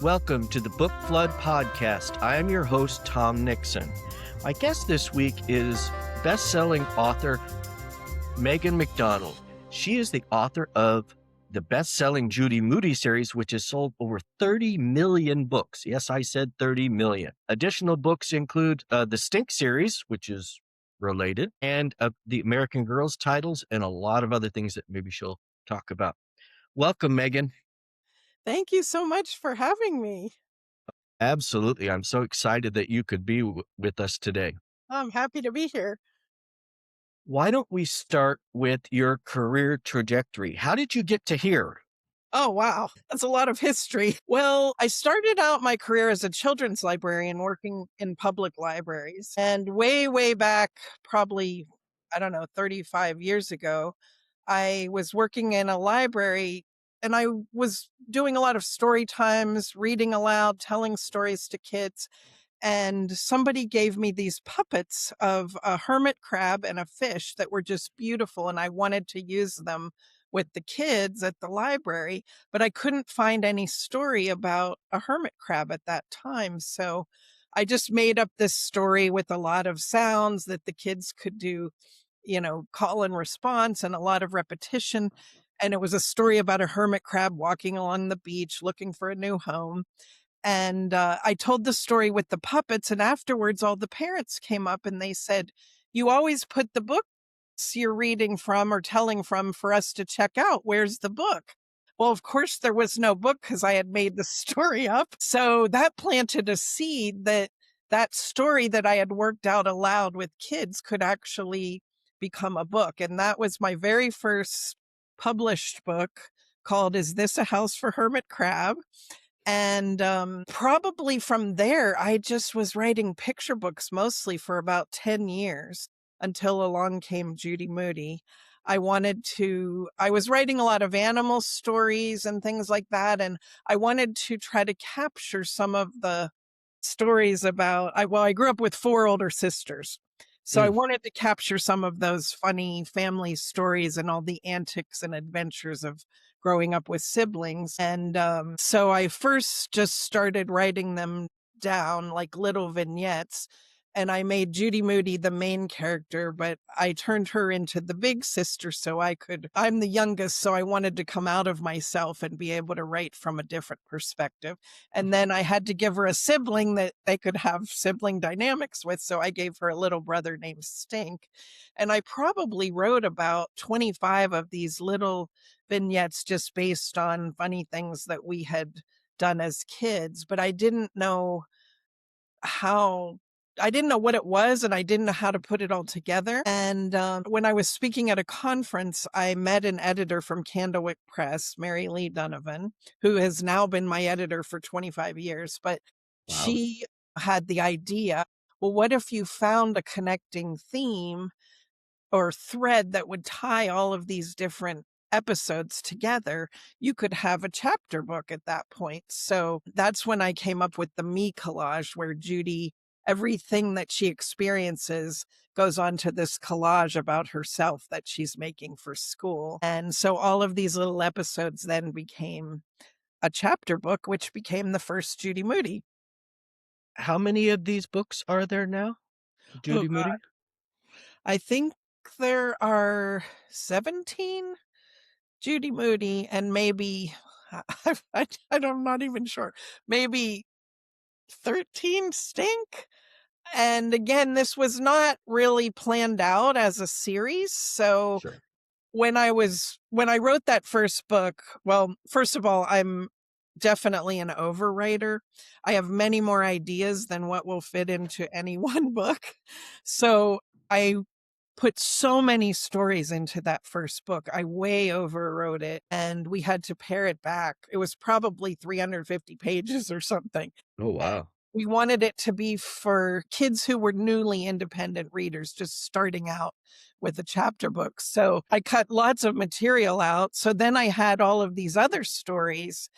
Welcome to the Book Flood Podcast. I am your host, Tom Nixon. My guest this week is best-selling author Megan McDonald. She is the author of the best-selling Judy Moody series, which has sold over 30 million books. Yes, I said 30 million. Additional books include the Stink series, which is related, and the American Girls titles, and a lot of other things that maybe she'll talk about. Welcome, Megan. Thank you so much for having me. Absolutely. I'm so excited that you could be with us today. I'm happy to be here. Why don't we start with your career trajectory? How did you get to here? Oh, wow. That's a lot of history. Well, I started out my career as a children's librarian working in public libraries. And way back, probably, 35 years ago, I was working in a library and I was doing a lot of story times, reading aloud, telling stories to kids. And somebody gave me these puppets of a hermit crab and a fish that were just beautiful. And I wanted to use them with the kids at the library, but I couldn't find any story about a hermit crab at that time. So I just made up this story with a lot of sounds that the kids could do, call and response and a lot of repetition. And it was a story about a hermit crab walking along the beach looking for a new home. And I told the story with the puppets, and afterwards, all the parents came up and they said, "You always put the books you're reading from or telling from for us to check out. Where's the book?" Well, of course, there was no book because I had made the story up. So that planted a seed that that story that I had worked out aloud with kids could actually become a book. And that was my very first published book called Is This a House for Hermit Crab? And probably from there, I just was writing picture books mostly for about 10 years until along came Judy Moody. I was writing a lot of animal stories and things like that. And I wanted to try to capture some of the stories about, I grew up with 4 older sisters. So I wanted to capture some of those funny family stories and all the antics and adventures of growing up with siblings. And so I first just started writing them down like little vignettes. And I made Judy Moody the main character, but I turned her into the big sister I'm the youngest, so I wanted to come out of myself and be able to write from a different perspective. And then I had to give her a sibling that they could have sibling dynamics with. So I gave her a little brother named Stink. And I probably wrote about 25 of these little vignettes just based on funny things that we had done as kids, but I didn't know what it was, and I didn't know how to put it all together. And when I was speaking at a conference, I met an editor from Candlewick Press, Mary Lee Donovan, who has now been my editor for 25 years. But Wow. She had the idea, well, what if you found a connecting theme or thread that would tie all of these different episodes together? You could have a chapter book at that point. So that's when I came up with the me collage, where Judy, everything that she experiences goes on to this collage about herself that she's making for school. And so all of these little episodes then became a chapter book, which became the first Judy Moody. How many of these books are there now, Judy Oh, Moody? God. I think there are 17 Judy Moody and maybe, I'm not even sure, maybe 13 Stink. And again, this was not really planned out as a series. So Sure. when I wrote that first book, well, first of all, I'm definitely an overwriter. I have many more ideas than what will fit into any one book. So I put so many stories into that first book. I way overwrote it and we had to pare it back. It was probably 350 pages or something. Oh, wow. We wanted it to be for kids who were newly independent readers, just starting out with a chapter book. So I cut lots of material out. So then I had all of these other stories.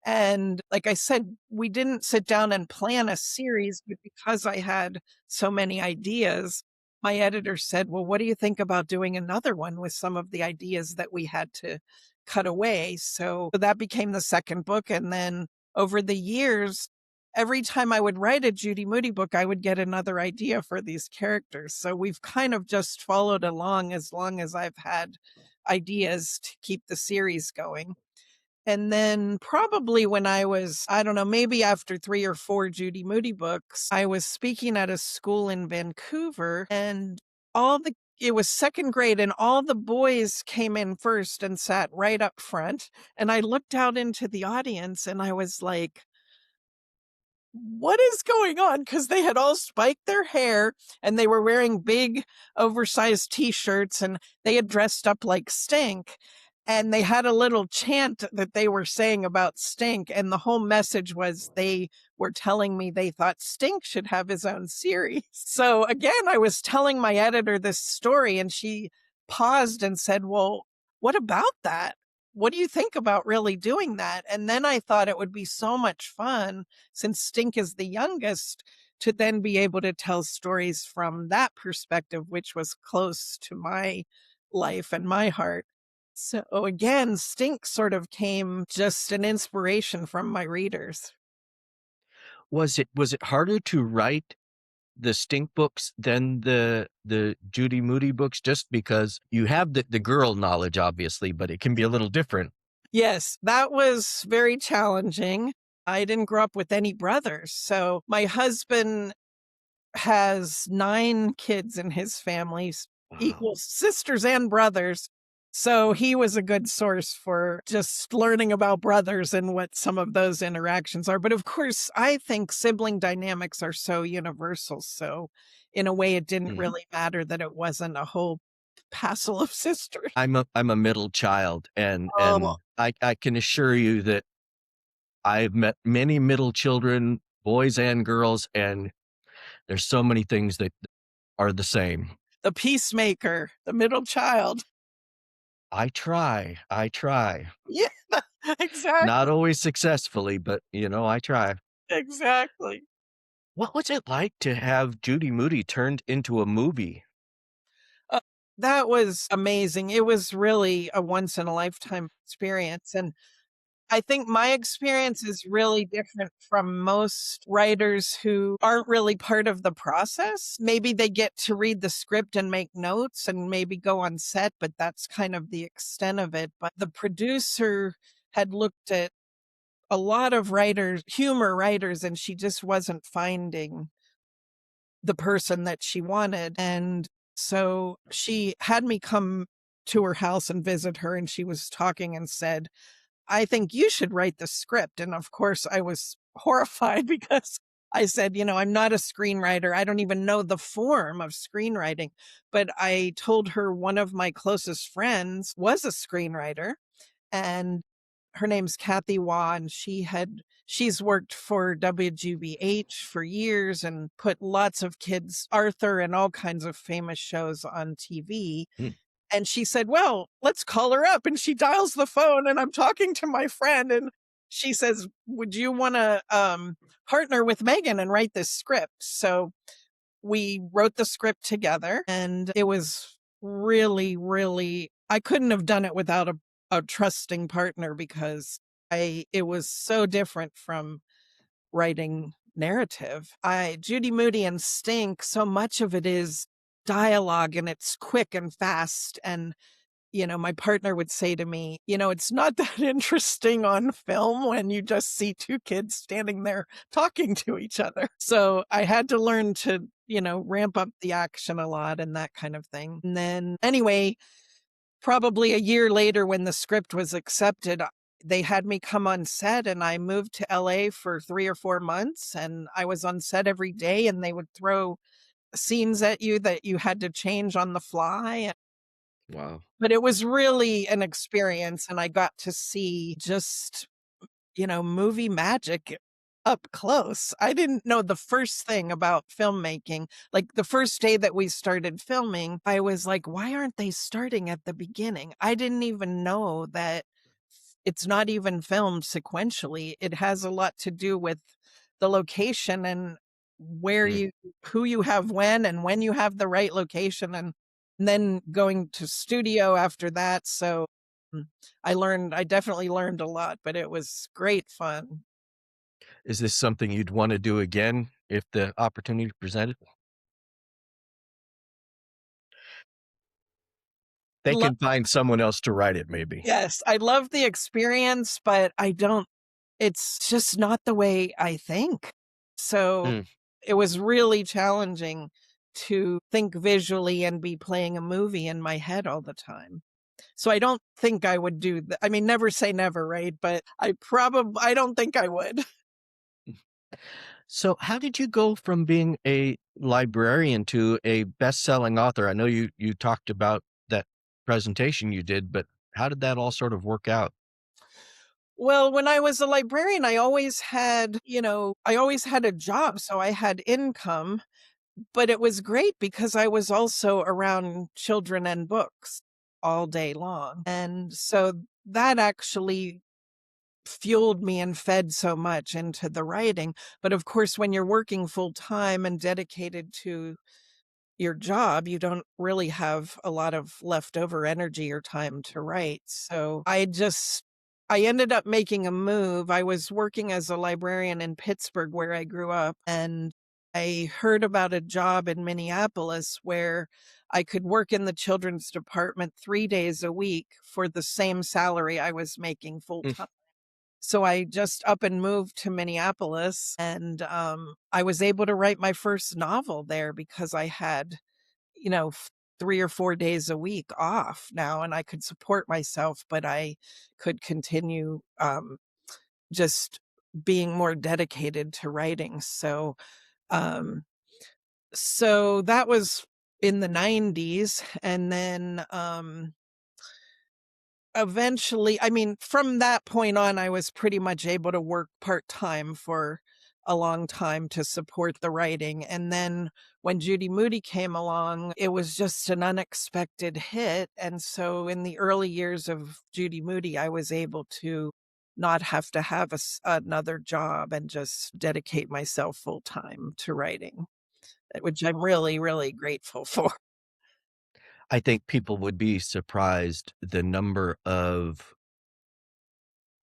And like I said, we didn't sit down and plan a series, but because I had so many ideas, my editor said, well, what do you think about doing another one with some of the ideas that we had to cut away? So that became the second book. And then over the years, every time I would write a Judy Moody book, I would get another idea for these characters. So we've kind of just followed along as long as I've had ideas to keep the series going. And then probably when I was, I don't know, maybe after 3 or 4 Judy Moody books, I was speaking at a school in Vancouver, and it was 2nd grade, and all the boys came in first and sat right up front. And I looked out into the audience and I was like, what is going on? Because they had all spiked their hair and they were wearing big oversized t-shirts and they had dressed up like Stink. And they had a little chant that they were saying about Stink. And the whole message was they were telling me they thought Stink should have his own series. So again, I was telling my editor this story and she paused and said, well, what about that? What do you think about really doing that? And then I thought it would be so much fun, since Stink is the youngest, to then be able to tell stories from that perspective, which was close to my life and my heart. So again, Stink sort of came just an inspiration from my readers. Was it harder to write the Stink books than the Judy Moody books, just because you have the girl knowledge, obviously, but it can be a little different? Yes, that was very challenging. I didn't grow up with any brothers. So my husband has 9 kids in his family, Wow. equal sisters and brothers. So he was a good source for just learning about brothers and what some of those interactions are. But of course, I think sibling dynamics are so universal. So in a way, it didn't Mhm. really matter that it wasn't a whole passel of sisters. I'm a middle child, and Oh, I can assure you that I've met many middle children, boys and girls, and there's so many things that are the same. the peacemaker, the middle child. I try. Yeah, Not exactly. always successfully, but, I try. Exactly. What was it like to have Judy Moody turned into a movie? Uh, that was amazing. It was really a once in a lifetime experience. And I think my experience is really different from most writers who aren't really part of the process. Maybe they get to read the script and make notes and maybe go on set, but that's kind of the extent of it. But the producer had looked at a lot of writers, humor writers, and she just wasn't finding the person that she wanted. And so she had me come to her house and visit her, and she was talking and said, I think you should write the script. And of course, I was horrified because I said, I'm not a screenwriter. I don't even know the form of screenwriting. But I told her one of my closest friends was a screenwriter, and her name's Kathy Waugh, and she's worked for WGBH for years and put lots of kids, Arthur and all kinds of famous shows on TV. Mm. And she said, well, let's call her up. And she dials the phone and I'm talking to my friend and she says, would you want to partner with Megan and write this script? So we wrote the script together and it was really, really, I couldn't have done it without a trusting partner because it was so different from writing narrative. Judy Moody and Stink, so much of it is dialogue and it's quick and fast. And, my partner would say to me, it's not that interesting on film when you just see 2 kids standing there talking to each other. So I had to learn to, ramp up the action a lot and that kind of thing. And then anyway, probably a year later when the script was accepted, they had me come on set and I moved to LA for 3 or 4 months and I was on set every day and they would throw scenes at you that you had to change on the fly. Wow. But it was really an experience and I got to see just, movie magic up close. I didn't know the first thing about filmmaking. Like the first day that we started filming, I was like, why aren't they starting at the beginning? I didn't even know that it's not even filmed sequentially. It has a lot to do with the location and Mm. who you have when and when you have the right location and then going to studio after that. So I definitely learned a lot, but it was great fun. Is this something you'd want to do again if the opportunity presented? They Lo can find someone else to write it maybe. Yes, I love the experience, but I don't it's just not the way I think. So, Mm. it was really challenging to think visually and be playing a movie in my head all the time. So, I don't think I would do that. I mean, never say never, right? But I don't think I would. So how did you go from being a librarian to a best-selling author? I know you talked about that presentation you did, but how did that all sort of work out? Well, when I was a librarian, I always had, I always had a job, so I had income. But it was great because I was also around children and books all day long. And so that actually fueled me and fed so much into the writing. But of course, when you're working full time and dedicated to your job, you don't really have a lot of leftover energy or time to write. So I ended up making a move. I was working as a librarian in Pittsburgh, where I grew up, and I heard about a job in Minneapolis where I could work in the children's department 3 days a week for the same salary I was making full Mm. time. So I just up and moved to Minneapolis, and I was able to write my first novel there because I had, 3 or 4 days a week off now, and I could support myself, but I could continue, just being more dedicated to writing. Um, so that was in the '90s, and then, eventually, I mean, from that point on, I was pretty much able to work part-time for a long time to support the writing, and then when Judy Moody came along, it was just an unexpected hit, and so in the early years of Judy Moody, I was able to not have to have another job and just dedicate myself full-time to writing, which I'm really, really grateful for. I think people would be surprised the number of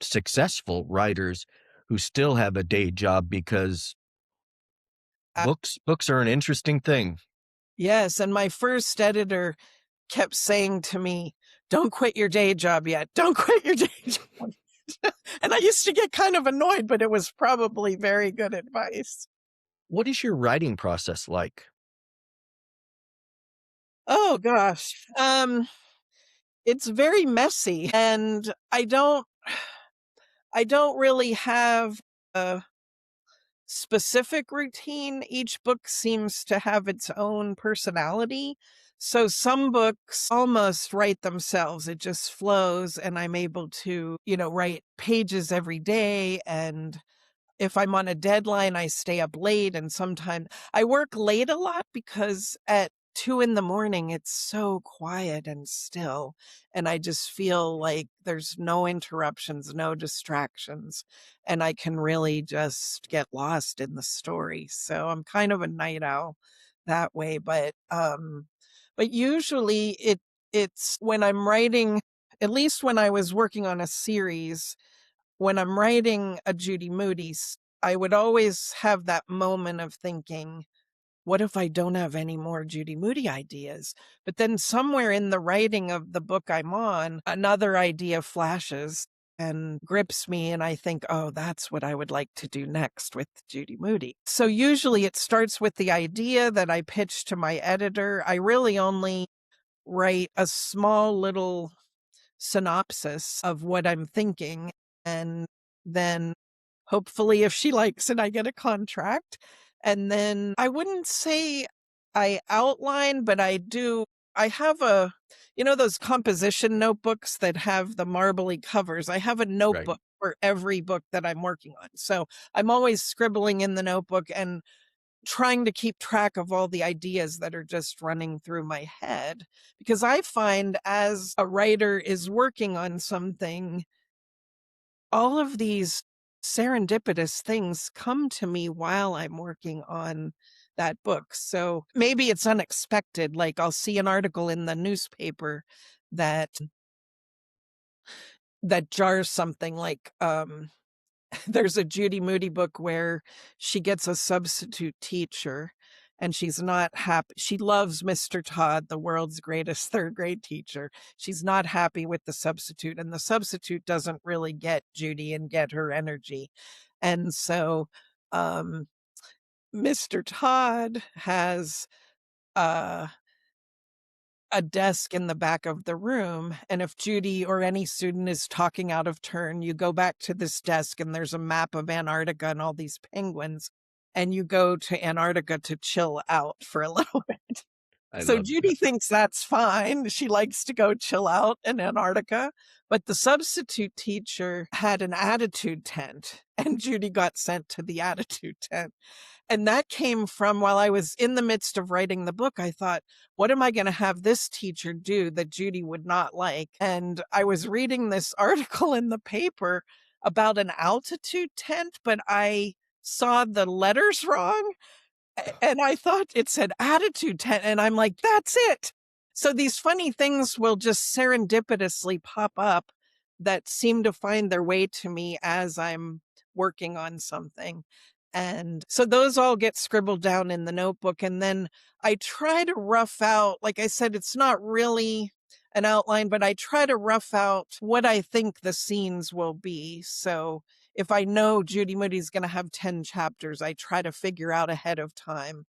successful writers who still have a day job because books are an interesting thing. Yes, and my first editor kept saying to me, "Don't quit your day job yet. Don't quit your day job." And I used to get kind of annoyed, but it was probably very good advice. What is your writing process like? Oh gosh. It's very messy, and I don't really have a specific routine. Each book seems to have its own personality. So some books almost write themselves. It just flows, and I'm able to, write pages every day. And if I'm on a deadline, I stay up late, and sometimes I work late a lot because at 2 in the morning, it's so quiet and still, and I just feel like there's no interruptions, no distractions, and I can really just get lost in the story. So I'm kind of a night owl that way, but usually it's when I'm writing, at least when I was working on a series, when I'm writing a Judy Moody's, I would always have that moment of thinking, what if I don't have any more Judy Moody ideas? But then somewhere in the writing of the book I'm on, another idea flashes and grips me. And I think, oh, that's what I would like to do next with Judy Moody. So usually it starts with the idea that I pitch to my editor. I really only write a small little synopsis of what I'm thinking, and then hopefully if she likes it, I get a contract. And then I wouldn't say I outline, but I have those composition notebooks that have the marbly covers. I have a Right. notebook for every book that I'm working on. So I'm always scribbling in the notebook and trying to keep track of all the ideas that are just running through my head. Because I find as a writer is working on something, all of these serendipitous things come to me while I'm working on that book. So maybe it's unexpected. Like I'll see an article in the newspaper that jars something like there's a Judy Moody book where she gets a substitute teacher and she's not happy. She loves Mr. Todd, the world's greatest third grade teacher. She's not happy with the substitute, and the substitute doesn't really get Judy and get her energy. And so um, Mr. Todd has uh, a desk in the back of the room, and if Judy or any student is talking out of turn, you go back to this desk and there's a map of Antarctica and all these penguins, and you go to Antarctica to chill out for a little bit. I So love that. Judy thinks that's fine. She likes to go chill out in Antarctica, but the substitute teacher had an attitude tent, and Judy got sent to the attitude tent. And that came from while I was in the midst of writing the book, I thought, what am I going to have this teacher do that Judy would not like? And I was reading this article in the paper about an altitude tent, but I saw the letters wrong. And I thought it said attitude tent. And I'm like, that's it. So these funny things will just serendipitously pop up that seem to find their way to me as I'm working on something. And so those all get scribbled down in the notebook. And then I try to rough out, like I said, it's not really an outline, but I try to rough out what I think the scenes will be. So if I know Judy Moody's going to have 10 chapters, I try to figure out ahead of time,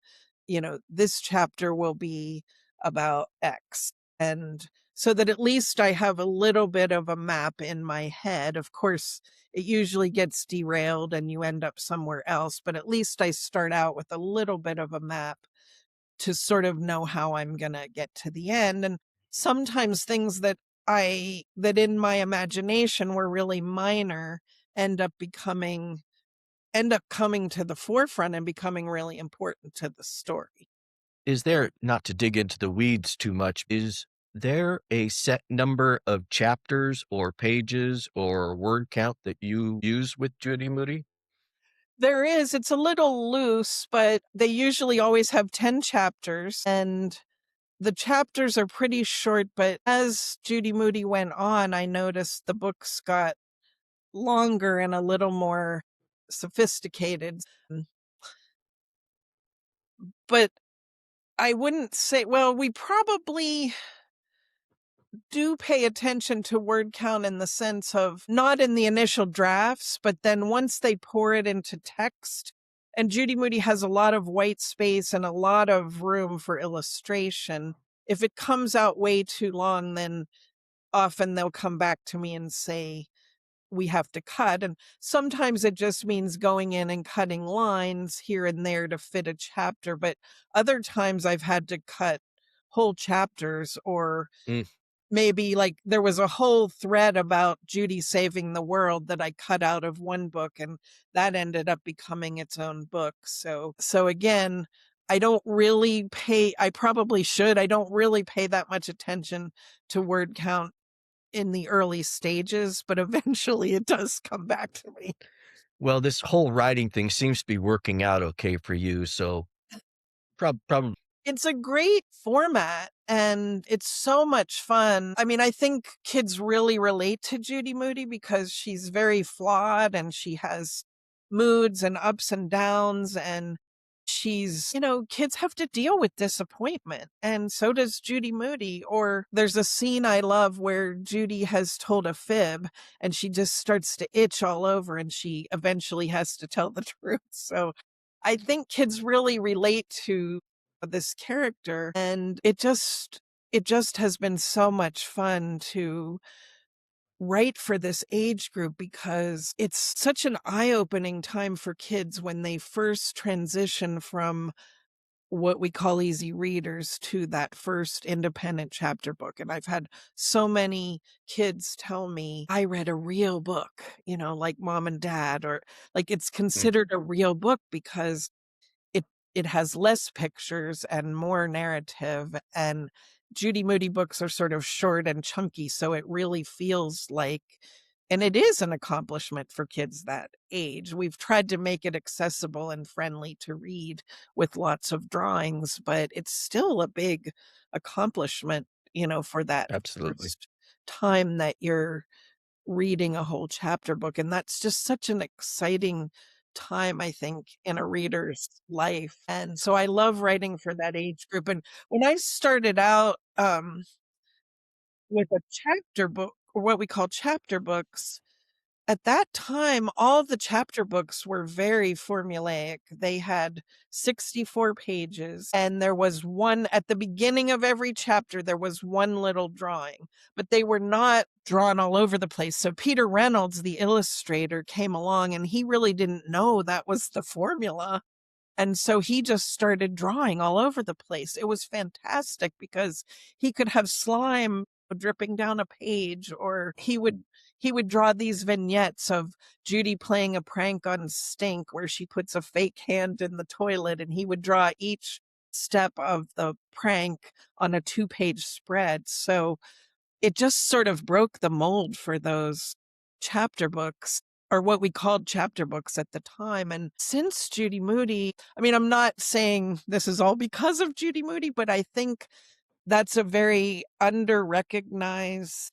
this chapter will be about X. And so that at least I have a little bit of a map in my head. Of course, it usually gets derailed and you end up somewhere else, but at least I start out with a little bit of a map to sort of know how I'm going to get to the end. And sometimes things that in my imagination were really minor end up coming to the forefront and becoming really important to the story. Is there, not to dig into the weeds too much, is there a set number of chapters or pages or word count that you use with Judy Moody? There is, it's a little loose, but they usually always have 10 chapters, and the chapters are pretty short, but as Judy Moody went on, I noticed the books got longer and a little more sophisticated. But I wouldn't say, well, we probably do pay attention to word count in the sense of not in the initial drafts, but then once they pour it into text. And Judy Moody has a lot of white space and a lot of room for illustration. If it comes out way too long, then often they'll come back to me and say, we have to cut. And sometimes it just means going in and cutting lines here and there to fit a chapter. But other times I've had to cut whole chapters, or Mm. maybe like there was a whole thread about Judy saving the world that I cut out of one book, and that ended up becoming its own book. So again, I probably should. I don't really pay that much attention to word count in the early stages, but eventually it does come back to me. Well, this whole writing thing seems to be working out okay for you. So probably. It's a great format and it's so much fun. I mean, I think kids really relate to Judy Moody because she's very flawed and she has moods and ups and downs, and kids have to deal with disappointment, and so does Judy Moody. Or there's a scene I love where Judy has told a fib and she just starts to itch all over and she eventually has to tell the truth. So I think kids really relate to this character, and it just has been so much fun to write for this age group because it's such an eye-opening time for kids when they first transition from what we call easy readers to that first independent chapter book. And I've had so many kids tell me, I read a real book, like mom and dad, or like it's Mm. considered a real book because it it has less pictures and more narrative, and Judy Moody books are sort of short and chunky, so it really feels like, and it is an accomplishment for kids that age. We've tried to make it accessible and friendly to read with lots of drawings, but it's still a big accomplishment, for that Absolutely. first time that you're reading a whole chapter book. And that's just such an exciting time, I think, in a reader's life. And so I love writing for that age group. And when I started out with a chapter book, or what we call chapter books, at that time, all the chapter books were very formulaic. They had 64 pages, and there was one at the beginning of every chapter, there was one little drawing, but they were not drawn all over the place. So Peter Reynolds, the illustrator, came along and he really didn't know that was the formula. And so he just started drawing all over the place. It was fantastic because he could have slime dripping down a page, or he would draw these vignettes of Judy playing a prank on Stink where she puts a fake hand in the toilet, and he would draw each step of the prank on a 2-page spread. So it just sort of broke the mold for those chapter books, or what we called chapter books at the time. And since Judy Moody, I mean, I'm not saying this is all because of Judy Moody, but I think that's a very under-recognized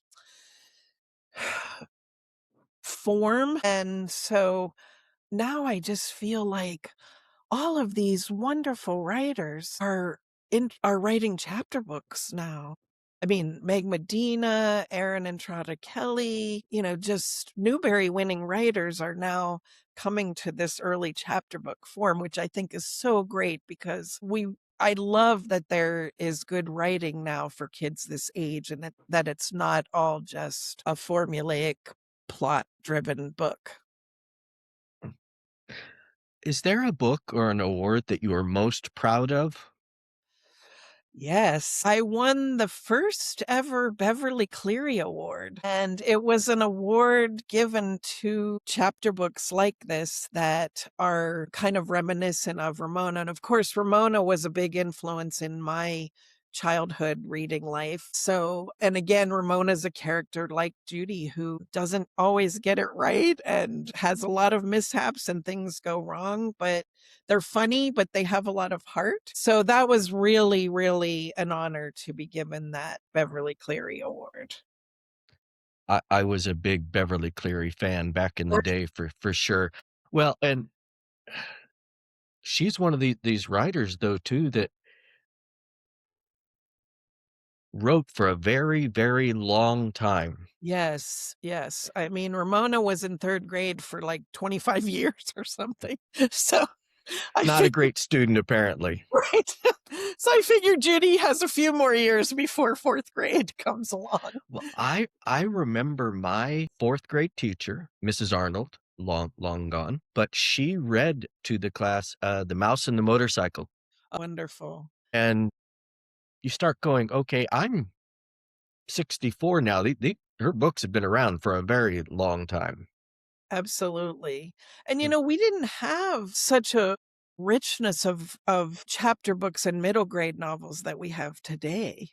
form. And so now I just feel like all of these wonderful writers are writing chapter books now. I mean, Meg Medina, Erin Entrada Kelly, just Newbery winning writers are now coming to this early chapter book form, which I think is so great because I love that there is good writing now for kids this age, and that it's not all just a formulaic plot driven book. Is there a book or an award that you are most proud of? Yes, I won the first ever Beverly Cleary Award, and it was an award given to chapter books like this that are kind of reminiscent of Ramona. And of course, Ramona was a big influence in my childhood reading life. So, and again, Ramona's a character like Judy who doesn't always get it right and has a lot of mishaps and things go wrong, but they're funny, but they have a lot of heart. So that was really, really an honor to be given that Beverly Cleary Award. I was a big Beverly Cleary fan back in the day for sure. Well, and she's one of these writers though too that wrote for a very, very long time. Yes, yes. I mean, Ramona was in third grade for like 25 years or something. So I Not a figured, great student, apparently. right. So I figured Judy has a few more years before fourth grade comes along. Well, I remember my fourth grade teacher, Mrs. Arnold, long gone, but she read to the class The Mouse and the Motorcycle. Wonderful. And you start going, okay, I'm 64 now. Her books have been around for a very long time. Absolutely. And we didn't have such a richness of chapter books and middle grade novels that we have today.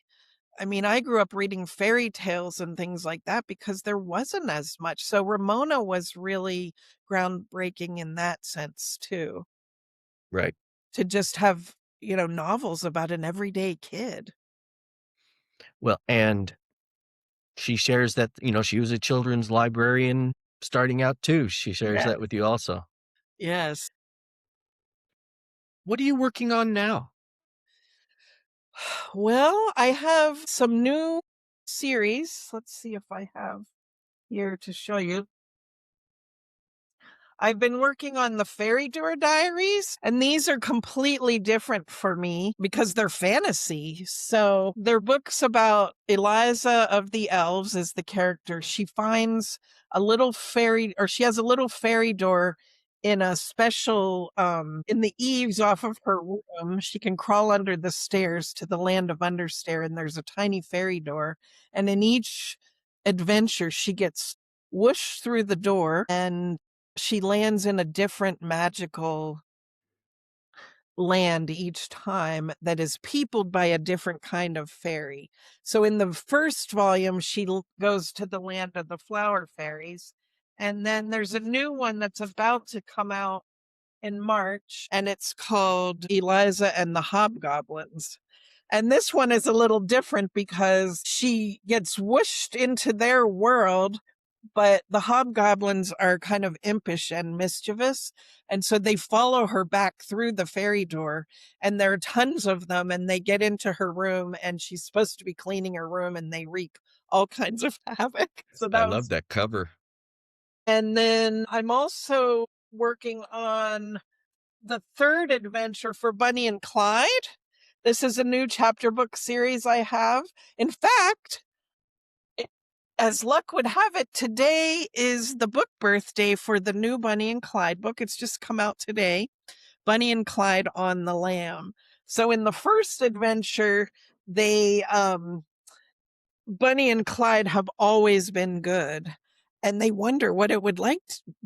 I mean, I grew up reading fairy tales and things like that because there wasn't as much. So Ramona was really groundbreaking in that sense too, Right. to just have, novels about an everyday kid. Well, and she shares that, she was a children's librarian starting out too. She shares Yeah. that with you also. Yes. What are you working on now? Well, I have some new series. Let's see if I have here to show you. I've been working on the Fairy Door Diaries, and these are completely different for me because they're fantasy. So they're books about Eliza of the Elves is the character. She finds a little fairy, or she has a little fairy door in a special, in the eaves off of her room. She can crawl under the stairs to the land of Understair, and there's a tiny fairy door. And in each adventure, she gets whooshed through the door and she lands in a different magical land each time that is peopled by a different kind of fairy. So in the first volume, she goes to the land of the flower fairies. And then there's a new one that's about to come out in March, and it's called Eliza and the Hobgoblins. And this one is a little different because she gets whooshed into their world, but the hobgoblins are kind of impish and mischievous. And so they follow her back through the fairy door, and there are tons of them, and they get into her room, and she's supposed to be cleaning her room, and they wreak all kinds of havoc. So I that love was, that cover. and then I'm also working on the third adventure for Bunny and Clyde. This is a new chapter book series I have. In fact, as luck would have it, today is the book birthday for the new Bunny and Clyde book. It's just come out today, Bunny and Clyde on the Lam. So in the first adventure, they Bunny and Clyde have always been good, and they wonder what it would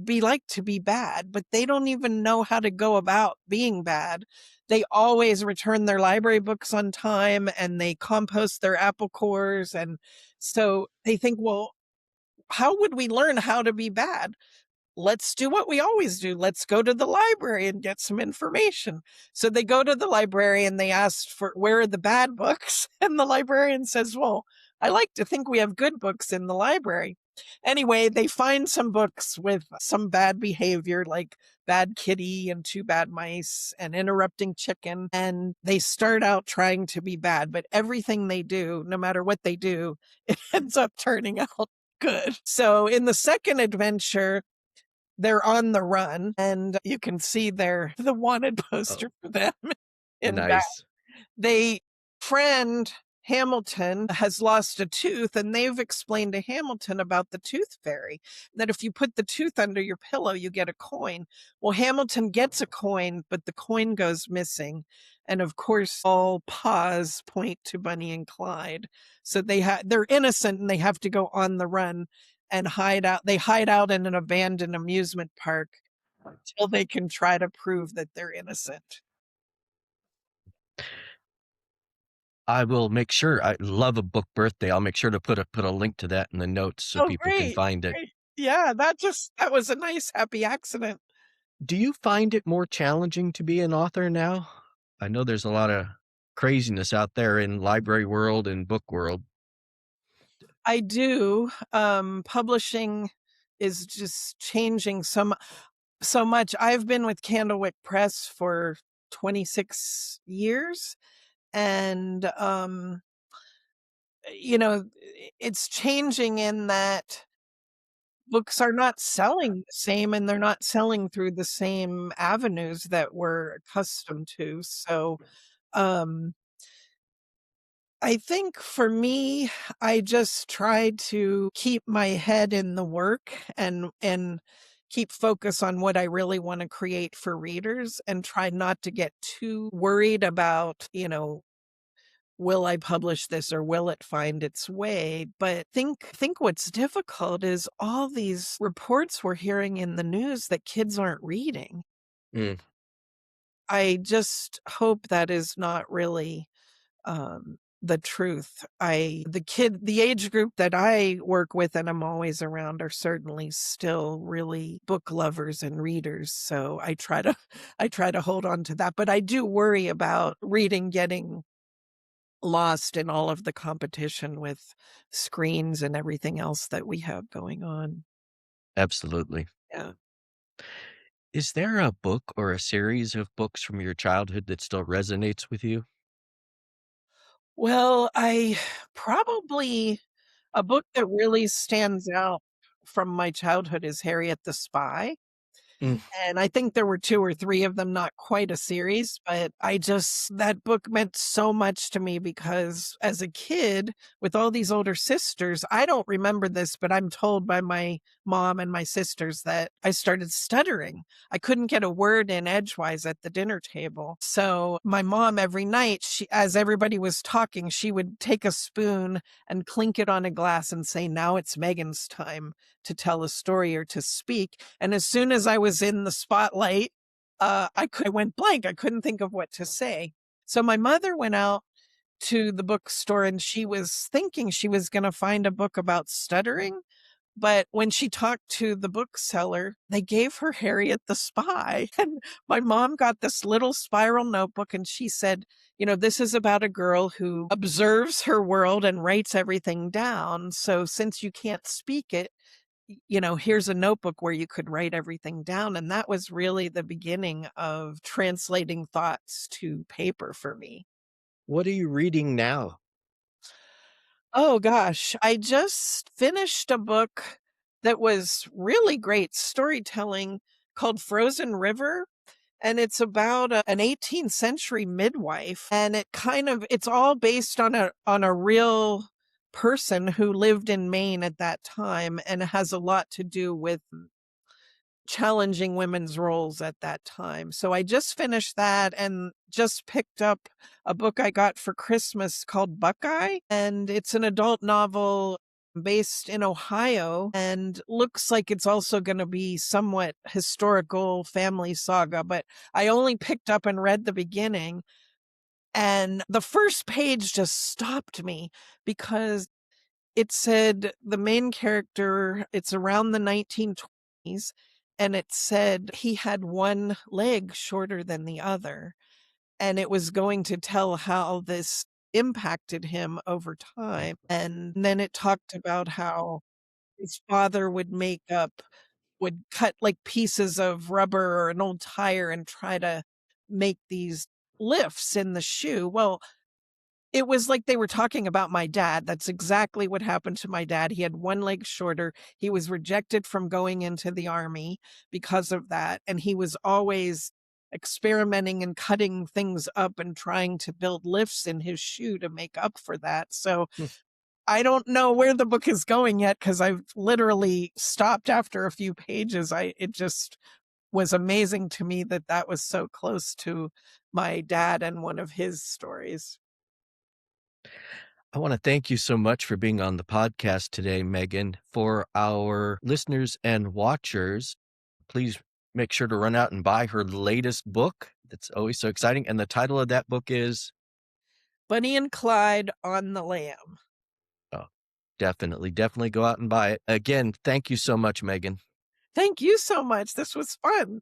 be like to be bad, but they don't even know how to go about being bad. They always return their library books on time, and they compost their apple cores, and so they think, well, how would we learn how to be bad? Let's do what we always do. Let's go to the library and get some information. So they go to the librarian, they ask for where are the bad books? And the librarian says, well, I like to think we have good books in the library. Anyway, they find some books with some bad behavior, like Bad Kitty and Two Bad Mice and Interrupting Chicken. And they start out trying to be bad, but everything they do, no matter what they do, it ends up turning out good. So in the second adventure, they're on the run, and you can see the wanted Oh, poster for them in back. nice. They friend Hamilton has lost a tooth, and they've explained to Hamilton about the tooth fairy, that if you put the tooth under your pillow, you get a coin. Well, Hamilton gets a coin, but the coin goes missing. And of course, all paws point to Bunny and Clyde. So they're innocent, and they have to go on the run and hide out. They hide out in an abandoned amusement park until they can try to prove that they're innocent. I will make sure. I love a book birthday. I'll make sure to put a link to that in the notes so Oh, people can great. find it. Great. Yeah, that was a nice happy accident. Do you find it more challenging to be an author now? I know there's a lot of craziness out there in library world and book world. I do. Publishing is just changing so much. I've been with Candlewick Press for 26 years, and it's changing in that books are not selling the same, and they're not selling through the same avenues that we're accustomed to. So, um, I think for me, I just try to keep my head in the work and keep focus on what I really want to create for readers, and try not to get too worried about, will I publish this or will it find its way? But think what's difficult is all these reports we're hearing in the news that kids aren't reading. Mm, I just hope that is not really the truth. The age group that I work with and I'm always around are certainly still really book lovers and readers. So I try to hold on to that. But I do worry about reading getting lost in all of the competition with screens and everything else that we have going on. absolutely. Yeah. Is there a book or a series of books from your childhood that still resonates with you? Well, I probably a book that really stands out from my childhood is Harriet the Spy. Mm, And I think there were 2 or 3 of them, not quite a series, but that book meant so much to me because as a kid with all these older sisters, I don't remember this, but I'm told by my mom and my sisters that I started stuttering. I couldn't get a word in edgewise at the dinner table. So my mom every night, as everybody was talking, she would take a spoon and clink it on a glass and say, "Now it's Megan's time to tell a story or to speak." And as soon as I was in the spotlight, I went blank. I couldn't think of what to say. So my mother went out to the bookstore, and she was thinking she was going to find a book about stuttering. But when she talked to the bookseller, they gave her Harriet the Spy. And my mom got this little spiral notebook, and she said, this is about a girl who observes her world and writes everything down. So since you can't speak it, here's a notebook where you could write everything down. And that was really the beginning of translating thoughts to paper for me. What are you reading now? Oh gosh, I just finished a book that was really great storytelling called Frozen River. And it's about an 18th century midwife. And it's all based on a real person who lived in Maine at that time, and it has a lot to do with challenging women's roles at that time. So I just finished that and just picked up a book I got for Christmas called Buckeye. And it's an adult novel based in Ohio and looks like it's also going to be somewhat historical family saga. But I only picked up and read the beginning. And the first page just stopped me because it said the main character, it's around the 1920s, and it said he had one leg shorter than the other. And it was going to tell how this impacted him over time. And then it talked about how his father would cut like pieces of rubber or an old tire and try to make these lifts in the shoe. Well, it was like they were talking about my dad. That's exactly what happened to my dad. He had one leg shorter. He was rejected from going into the army because of that. And he was always experimenting and cutting things up and trying to build lifts in his shoe to make up for that. So Hmm. I don't know where the book is going yet because I've literally stopped after a few pages. It just was amazing to me that that was so close to my dad and one of his stories. I want to thank you so much for being on the podcast today, Megan. For our listeners and watchers, please make sure to run out and buy her latest book. That's always so exciting. And the title of that book is? Bunny and Clyde on the Lam. Oh, definitely go out and buy it. Again, thank you so much, Megan. Thank you so much. This was fun.